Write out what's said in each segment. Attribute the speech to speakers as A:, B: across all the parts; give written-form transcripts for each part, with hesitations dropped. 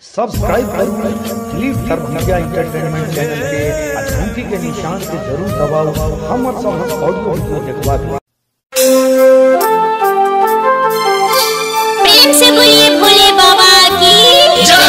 A: Subscribe करो Dilip धर्मनिया entertainment channel के घंटी के निशान के जरूर दबाओ। हम सब ऑडियो वीडियो देखवा
B: प्रेम से बोलिए भोले बाबा की जय।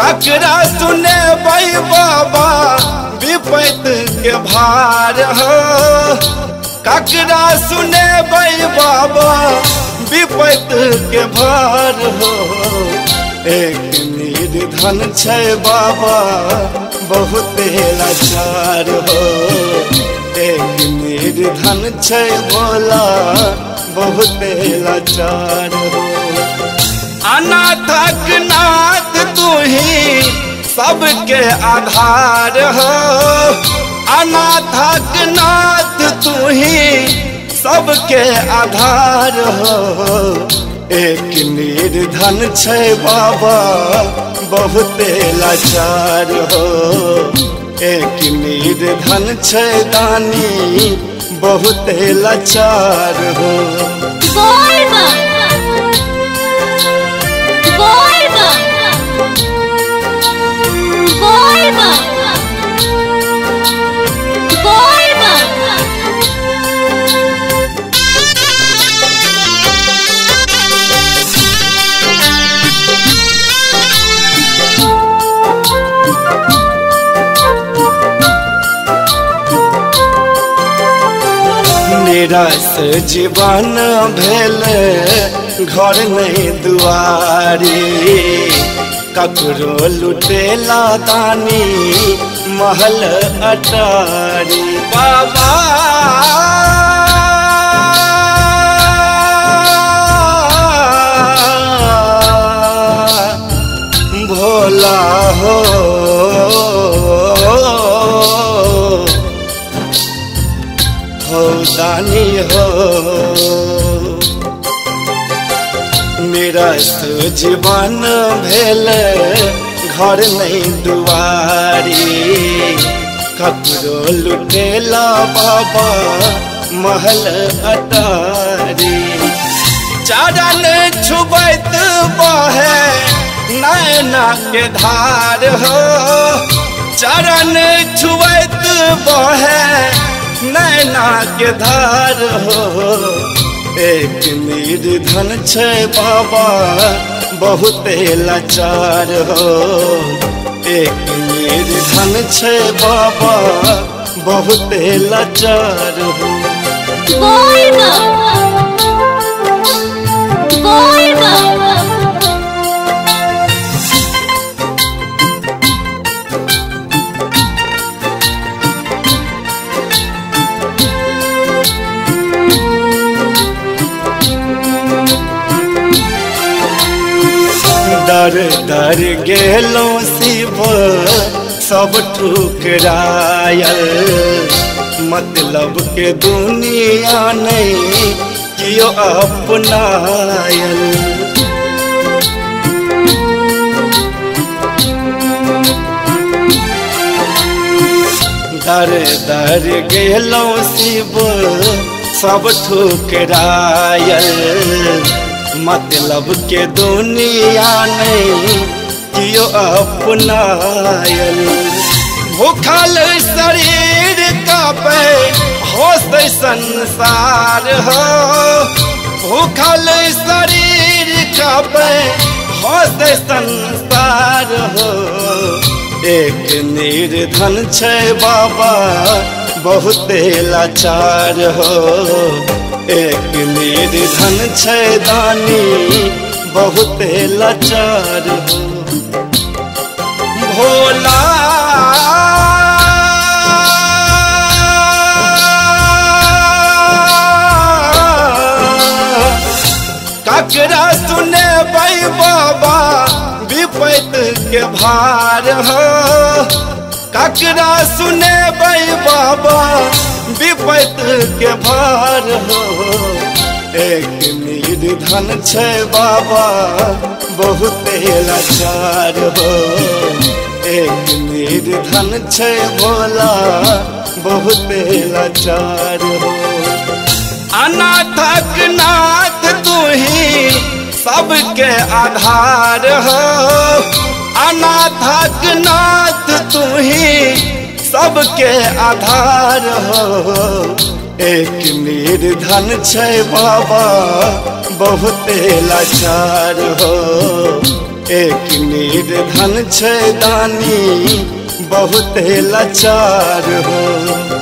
C: ककरा सुने भाई बाबा विपत के भार हो, ककरा सुने भाई बाबा विपत के भार हो। एक निर्धन छै बाबा बहुत लाचार हो, एक निर्धन छै भोला बहुत लाचार हो। अनाथक नाथ तू ही सबके आधार हो, अनाथक नाथ तू ही सबके आधार हो। एक निर्धन छै बाबा बहुत लाचार हो, एक निर्धन छै दानी बहुत लाचार हो। निराश जीवन भेल घर नहीं दुआरी, ककरो लुटेला दानी महल अटारी। बाबा भोला हो दानी हो, निराश जीवन भेल घर नहीं दुआरी, ककरो लुटेला बाबा महल अटारी। चरण छुबैत बहे नैना के धार हो, चरण छुबैत बहे नैना के धार हो। एक निर्धन छै बाबा बहुत लाचार हो, एक निर्धन छै बाबा बहुत लाचार हो। दर दर गेलो शिव सब ठुकरायल, मतलब के दुनिया नहीं कियो अपनायल। दर दर गेलो शिव सब ठुकरायल, मतलब के दुनिया नहीं कियो अपनायल। भूखल शरीर कापे होश संसार हो, भूखल शरीर कापे होश संसार हो। एक निर्धन छै बाबा बहुत लाचार हो, एक निर्धन छै दानी बहुत लाचार हो। भोला ककरा सुने भाई बाबा विपत विपैत के भार हो ककरा सुने बाबा विपैत के भार हो। एक निर्धन छै बाबा बहुते लाचार हो। एक निर्धन छै भोला बहुते लाचार हो। अनाथक नाथ तू ही सबके आधार हो। अनाथक नाथ तू ही सबके आधार हो। एक निर्धन छै बाबा बहुते लाचार हो। एक निर्धन छै दानी बहुते लाचार हो।